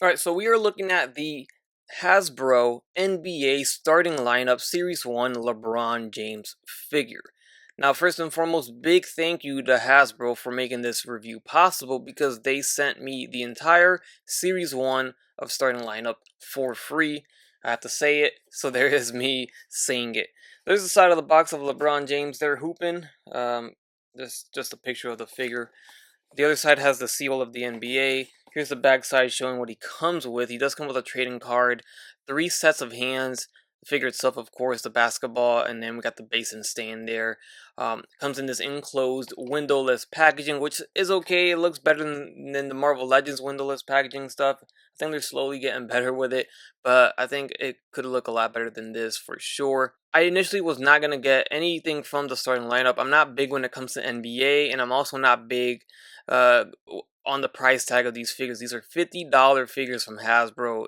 Alright, so we are looking at the Hasbro NBA starting lineup Series 1 LeBron James figure. Now, first and foremost, big thank you to Hasbro for making this review possible because they sent me the entire Series 1 of starting lineup for free. I have to say it, so there is me saying it. There's the side of the box of LeBron James there hooping. Just a picture of the figure. The other side has the seal of the NBA. Here's the back side showing what he comes with. He does come with a trading card, 3 sets of hands, the figure itself, of course, the basketball, and then we got the base and stand there. Comes in this enclosed windowless packaging, which is okay. It looks better than the Marvel Legends windowless packaging stuff. I think they're slowly getting better with it, but I think it could look a lot better than this for sure. I initially was not going to get anything from the starting lineup. I'm not big when it comes to NBA, and I'm also not big uh, on the price tag of these figures. These are $50 figures from Hasbro.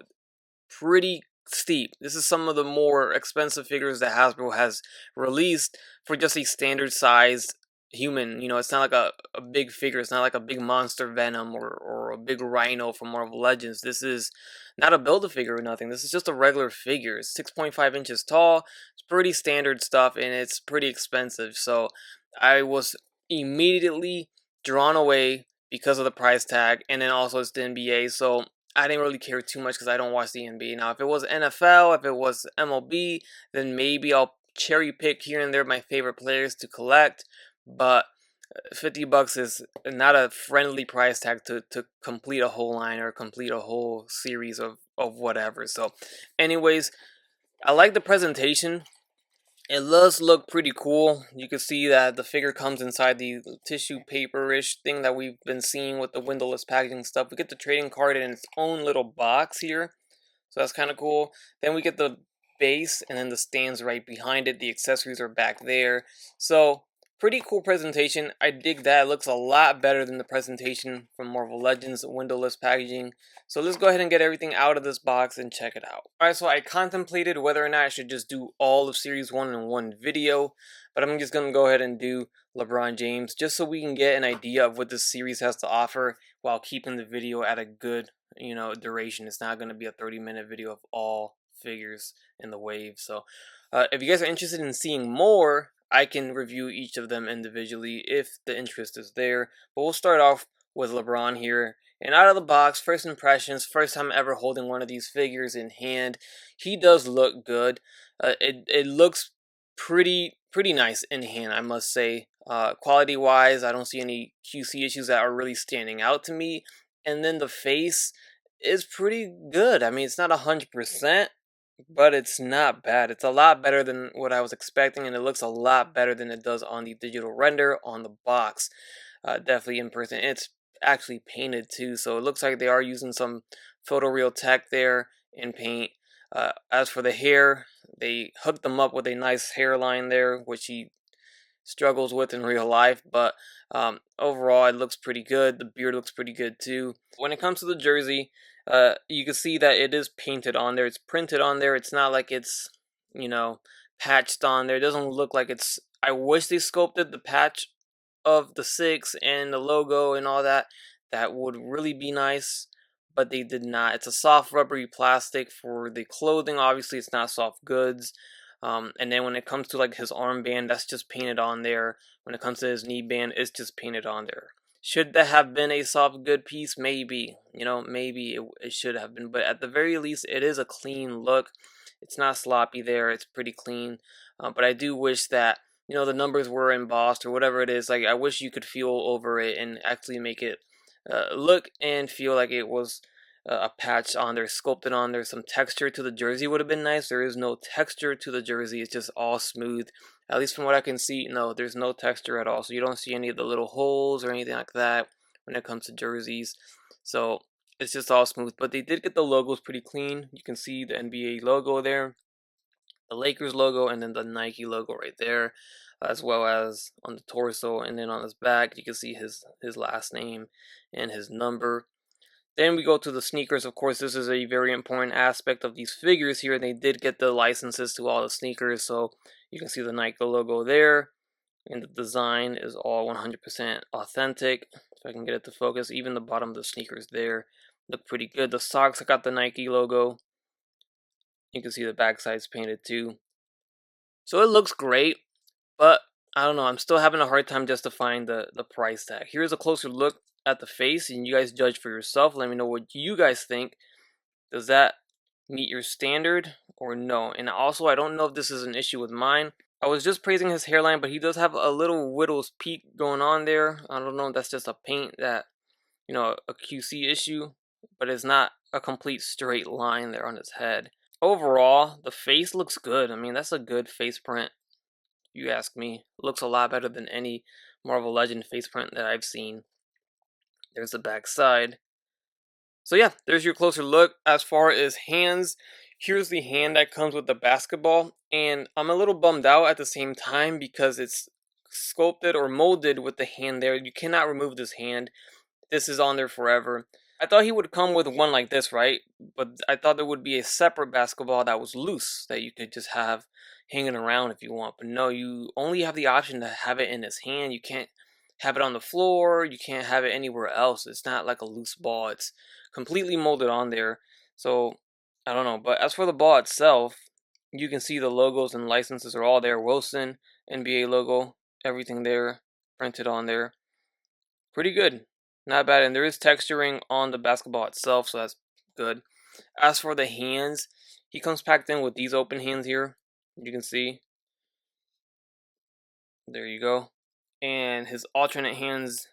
Pretty steep. This is some of the more expensive figures that Hasbro has released for just a standard sized human. You know, it's not like a big figure. It's not like a big monster Venom or a big Rhino from Marvel Legends. This is not a Build-A-Figure or nothing. This is just a regular figure. It's 6.5 inches tall. It's pretty standard stuff and it's pretty expensive. So I was immediately drawn away because of the price tag, and then also it's the NBA. So I didn't really care too much because I don't watch the NBA. Now, if it was NFL, if it was MLB, then maybe I'll cherry pick here and there my favorite players to collect. But $50 is not a friendly price tag to complete a whole line or complete a whole series of whatever. So, anyways, I like the presentation. It does look pretty cool. You can see that the figure comes inside the tissue paper-ish thing that we've been seeing with the windowless packaging stuff. We get the trading card in its own little box here, so that's kind of cool. Then we get the base, and then the stands right behind it. The accessories are back there. So, pretty cool presentation. I dig that. It looks a lot better than the presentation from Marvel Legends windowless packaging. So let's go ahead and get everything out of this box and check it out. Alright, so I contemplated whether or not I should just do all of Series 1 in one video, but I'm just going to go ahead and do LeBron James, just so we can get an idea of what this series has to offer while keeping the video at a good, duration. It's not going to be a 30-minute video of all figures in the wave. So if you guys are interested in seeing more, I can review each of them individually if the interest is there. But we'll start off with LeBron here. And out of the box, first impressions, first time ever holding one of these figures in hand. He does look good. It looks pretty nice in hand, I must say. Quality wise, I don't see any QC issues that are really standing out to me. And then the face is pretty good. I mean, it's not 100%, but it's not bad. It's a lot better than what I was expecting, and it looks a lot better than it does on the digital render on the box. Definitely in person. It's actually painted too, so it looks like they are using some photoreal tech there in paint. As for the hair, they hooked them up with a nice hairline there, which he struggles with in real life, but overall it looks pretty good. The beard looks pretty good too. When it comes to the jersey, you can see that it is painted on there. It's printed on there. It's not like it's, patched on there. It doesn't look like it's... I wish they sculpted the patch of the 6 and the logo and all that. That would really be nice, but they did not. It's a soft rubbery plastic for the clothing. Obviously, it's not soft goods. And then when it comes to like his armband, that's just painted on there. When it comes to his knee band, it's just painted on there. Should that have been a soft good piece? Maybe. Maybe it should have been. But at the very least, it is a clean look. It's not sloppy there. It's pretty clean. But I do wish that, the numbers were embossed or whatever it is. Like, I wish you could feel over it and actually make it look and feel like it was a patch on there, sculpted on there. Some texture to the jersey would have been nice. There is no texture to the jersey. It's just all smooth. At least from what I can see, no, there's no texture at all. So you don't see any of the little holes or anything like that when it comes to jerseys. So it's just all smooth. But they did get the logos pretty clean. You can see the NBA logo there, the Lakers logo, and then the Nike logo right there, as well as on the torso, and then on his back you can see his last name and his number. Then we go to the sneakers. Of course, this is a very important aspect of these figures here. They did get the licenses to all the sneakers, so you can see the Nike logo there, and the design is all 100% authentic. If I can get it to focus, even the bottom of the sneakers there, look pretty good. The socks got the Nike logo. You can see the backside's painted too. So it looks great, but I don't know. I'm still having a hard time justifying the price tag. Here's a closer look at the face, and you guys judge for yourself. Let me know what you guys think. Does that meet your standard or no? And also, I don't know if this is an issue with mine. I was just praising his hairline, but he does have a little widow's peak going on there. I don't know if that's just a paint that, a QC issue, but it's not a complete straight line there on his head. Overall, the face looks good. I mean, that's a good face print, you ask me. It looks a lot better than any Marvel Legend face print that I've seen. There's the back side. So yeah, there's your closer look. As far as hands, here's the hand that comes with the basketball, and I'm a little bummed out at the same time because it's sculpted or molded with the hand there. You cannot remove this hand. This is on there forever. I thought he would come with one like this, right? But I thought there would be a separate basketball that was loose that you could just have hanging around if you want. But no, you only have the option to have it in his hand. You can't have it on the floor. You can't have it anywhere else. It's not like a loose ball. It's completely molded on there. So I don't know. But as for the ball itself, you can see the logos and licenses are all there. Wilson, NBA logo, everything there, printed on there. Pretty good. Not bad. And there is texturing on the basketball itself, so that's good. As for the hands, he comes packed in with these open hands here. You can see. There you go. And his alternate hands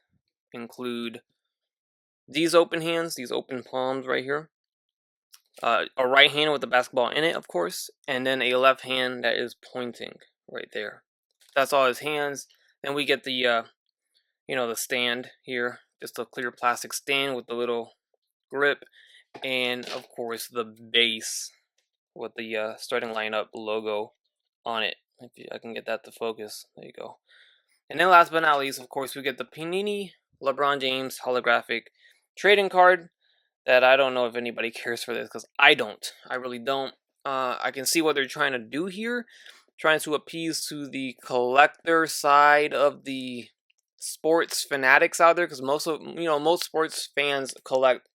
include these open hands, these open palms right here. A right hand with the basketball in it, of course, and then a left hand that is pointing right there. That's all his hands. Then we get the, the stand here, just a clear plastic stand with the little grip, and of course the base with the starting lineup logo on it. If I can get that to focus, there you go. And then last but not least, of course, we get the Panini LeBron James holographic trading card that I don't know if anybody cares for this because I don't. I really don't. I can see what they're trying to do here, trying to appease to the collector side of the sports fanatics out there because most sports fans collect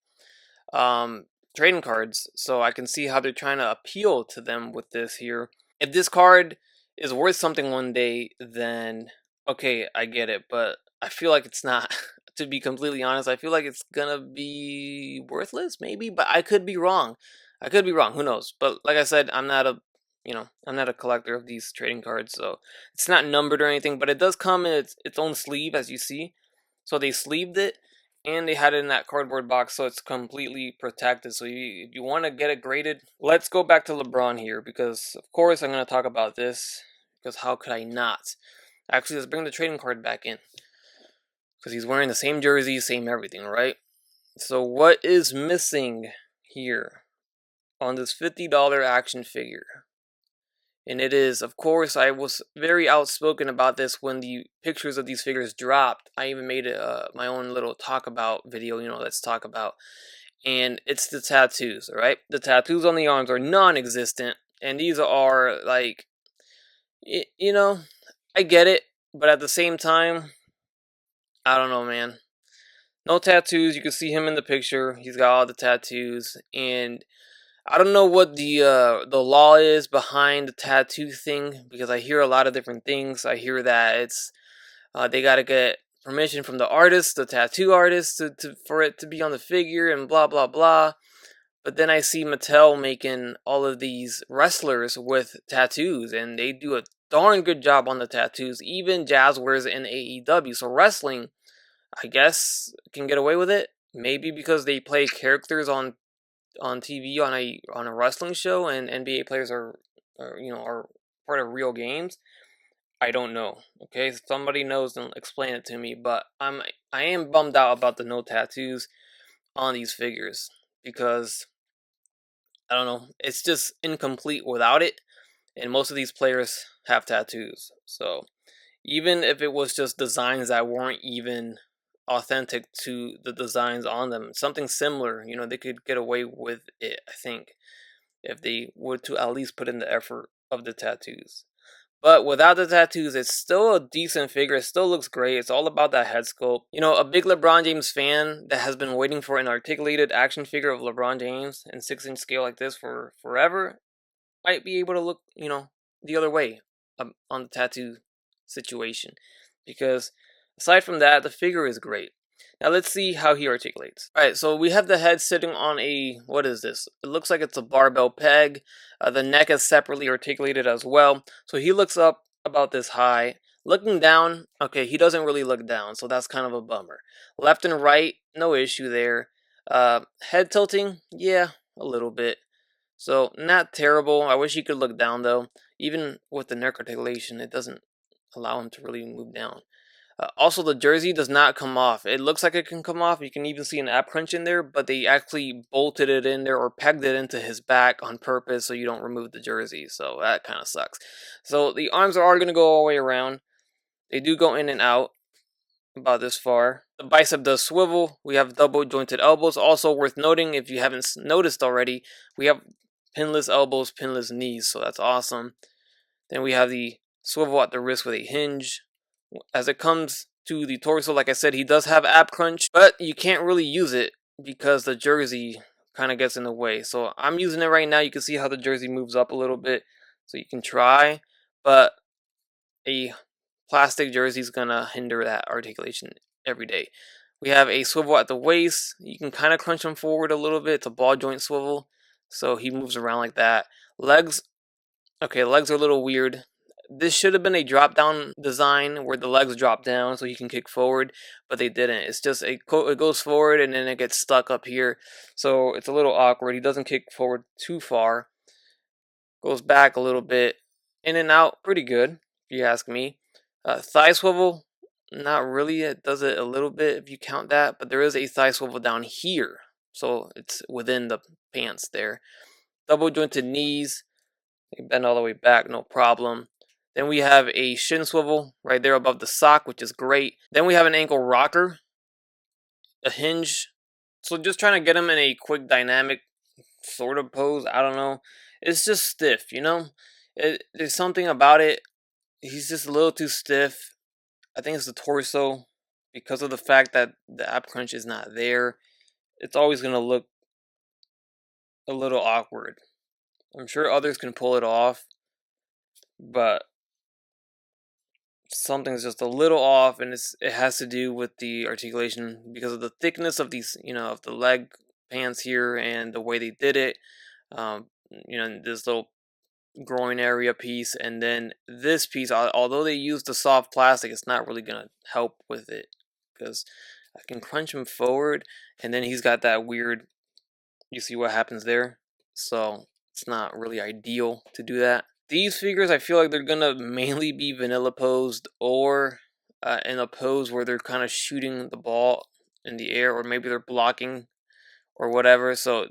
trading cards, so I can see how they're trying to appeal to them with this here. If this card is worth something one day, then okay, I get it, but I feel like it's not. To be completely honest, I feel like it's gonna be worthless, maybe, but I could be wrong. Who knows? But like I said, I'm not a collector of these trading cards, so it's not numbered or anything. But it does come in its own sleeve, as you see. So they sleeved it, and they had it in that cardboard box, so it's completely protected. So if you want to get it graded, let's go back to LeBron here, because of course I'm gonna talk about this, because how could I not? Actually, let's bring the trading card back in. Because he's wearing the same jersey, same everything, right? So what is missing here on this $50 action figure? And it is, of course, I was very outspoken about this when the pictures of these figures dropped. I even made my own little talk about video, let's talk about. And it's the tattoos, alright? The tattoos on the arms are non-existent. And these are, like, I get it. But at the same time, I don't know, man. No tattoos. You can see him in the picture. He's got all the tattoos, and I don't know what the law is behind the tattoo thing, because I hear a lot of different things. I hear that it's they gotta get permission from the artist, the tattoo artist, for it to be on the figure, and blah blah blah. But then I see Mattel making all of these wrestlers with tattoos, and they do a darn good job on the tattoos. Even Jazz wears it in AEW, so wrestling, I guess, can get away with it. Maybe because they play characters on TV on a wrestling show, and NBA players are part of real games. I don't know. Okay, if somebody knows, then explain it to me. But I am bummed out about the no tattoos on these figures, because I don't know. It's just incomplete without it, and most of these players have tattoos. So even if it was just designs that weren't even authentic to the designs on them, something similar, they could get away with it, I think, if they were to at least put in the effort of the tattoos. But without the tattoos, it's still a decent figure. It still looks great. It's all about that head sculpt. You know, a big LeBron James fan that has been waiting for an articulated action figure of LeBron James in 6-inch scale like this for forever might be able to look, you know, the other way on the tattoo situation. Because aside from that, the figure is great. Now let's see how he articulates. Alright, so we have the head sitting on a, what is this? It looks like it's a barbell peg. The neck is separately articulated as well. So he looks up about this high. Looking down, okay, he doesn't really look down, so that's kind of a bummer. Left and right, no issue there. Head tilting, yeah, a little bit. So not terrible. I wish he could look down though. Even with the neck articulation, it doesn't allow him to really move down. Also, the jersey does not come off. It looks like it can come off. You can even see an ab crunch in there, but they actually bolted it in there or pegged it into his back on purpose so you don't remove the jersey. So that kind of sucks. So the arms are going to go all the way around. They do go in and out about this far. The bicep does swivel. We have double jointed elbows. Also worth noting, if you haven't noticed already, we have pinless elbows, pinless knees. So that's awesome. Then we have the swivel at the wrist with a hinge. As it comes to the torso, like I said, he does have ab crunch, but you can't really use it because the jersey kind of gets in the way. So I'm using it right now. You can see how the jersey moves up a little bit, so you can try, but a plastic jersey is gonna hinder that articulation every day. We have a swivel at the waist. You can kind of crunch him forward a little bit. It's a ball joint swivel, so he moves around like that. Legs, okay, legs are a little weird. This should have been a drop down design where the legs drop down so he can kick forward, but they didn't. It's just it goes forward and then it gets stuck up here, so it's a little awkward. He doesn't kick forward too far, goes back a little bit, in and out, pretty good if you ask me. Thigh swivel, not really. It does it a little bit if you count that, but there is a thigh swivel down here, so it's within the pants there. Double jointed knees, they bend all the way back, no problem. Then we have a shin swivel right there above the sock, which is great. Then we have an ankle rocker, a hinge. So just trying to get him in a quick dynamic sort of pose. I don't know. It's just stiff, you know? There's something about it. He's just a little too stiff. I think it's the torso because of the fact that the ab crunch is not there. It's always going to look a little awkward. I'm sure others can pull it off, but something's just a little off, and it has to do with the articulation because of the thickness of these, you know, of the leg pants here and the way they did it. You know, this little groin area piece, and then this piece, although they use the soft plastic, it's not really gonna help with it because I can crunch him forward, and then he's got that weird. You see what happens there? So it's not really ideal to do that. These figures, I feel like they're gonna mainly be vanilla posed or in a pose where they're kind of shooting the ball in the air, or maybe they're blocking or whatever. So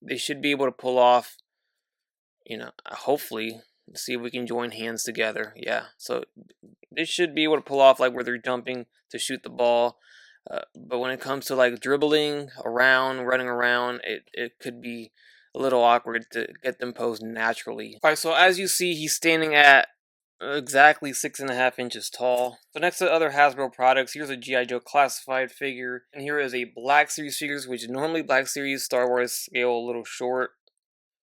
they should be able to pull off, you know, hopefully, see if we can join hands together. Yeah, so they should be able to pull off like where they're jumping to shoot the ball. But when it comes to like dribbling around, running around, it could be a little awkward to get them posed naturally. Alright, so as you see, he's standing at exactly 6.5 inches tall. So next to other Hasbro products, here's a G.I. Joe classified figure, and here is a Black Series figures, which normally Black Series Star Wars scale a little short.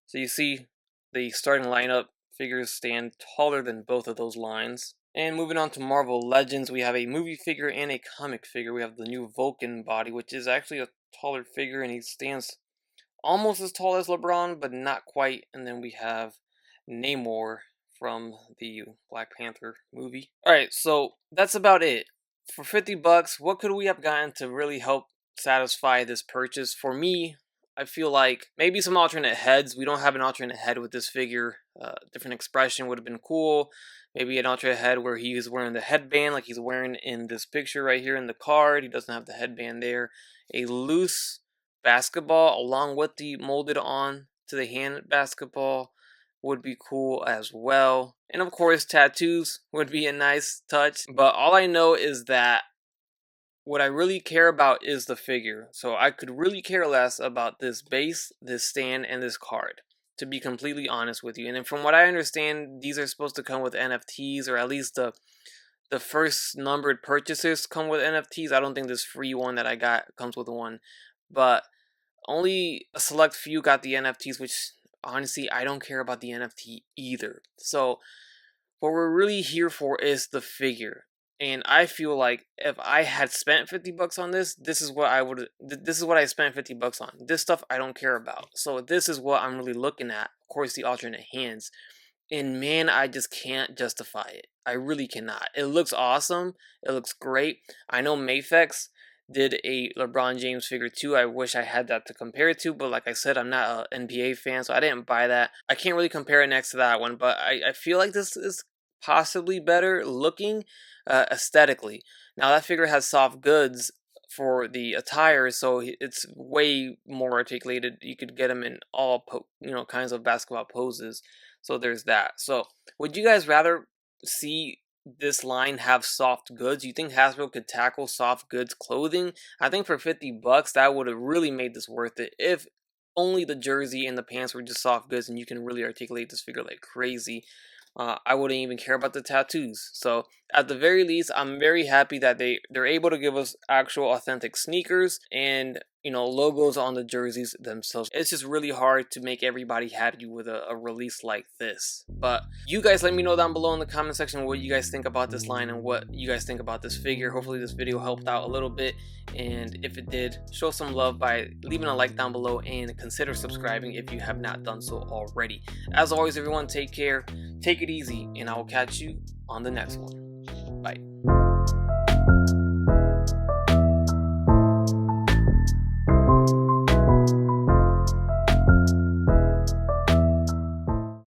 So you see the starting lineup figures stand taller than both of those lines. And moving on to Marvel Legends, we have a movie figure and a comic figure. We have the new Vulcan body, which is actually a taller figure, and he stands almost as tall as LeBron, but not quite. And then we have Namor from the Black Panther movie. Alright, so that's about it. For 50 bucks, what could we have gotten to really help satisfy this purchase? For me, I feel like maybe some alternate heads. We don't have an alternate head with this figure. Different expression would have been cool. Maybe an alternate head where he is wearing the headband like he's wearing in this picture right here in the card. He doesn't have the headband there. A loose basketball along with the molded on to the hand basketball would be cool as well. And of course, tattoos would be a nice touch. But all I know is that what I really care about is the figure. So I could really care less about this base, this stand, and this card. to be completely honest with you. And then from what I understand, these are supposed to come with NFTs, or at least the first numbered purchases come with NFTs. I don't think this free one that I got comes with one, but only a select few got the NFTs, which honestly, I don't care about the NFT either. So what we're really here for is the figure. And I feel like if I had spent $50 on this, this is what I spent $50 on. This stuff I don't care about. So this is what I'm really looking at. Of course, the alternate hands. And man, I just can't justify it. I really cannot. It looks awesome. It looks great. I know Mayfex did a LeBron James figure too. I wish I had that to compare it to, but like I said, I'm not an NBA fan, so I didn't buy that. I can't really compare it next to that one, but I feel like this is possibly better looking aesthetically. Now that figure has soft goods for the attire, so it's way more articulated. You could get him in all kinds of basketball poses. So there's that. So would you guys rather see this line have soft goods? You think Hasbro could tackle soft goods clothing? I think for $50 that would have really made this worth it if only the jersey and the pants were just soft goods and you can really articulate this figure like crazy. I wouldn't even care about the tattoos. So at the very least, I'm very happy that they're able to give us actual authentic sneakers and logos on the jerseys themselves. It's just really hard to make everybody happy with a release like this. But you guys let me know down below in the comment section what you guys think about this line and what you guys think about this figure. Hopefully this video helped out a little bit, and if it did, show some love by leaving a like down below and consider subscribing if you have not done so already. As always, everyone, take care, take it easy, and I will catch you on the next one. Bye.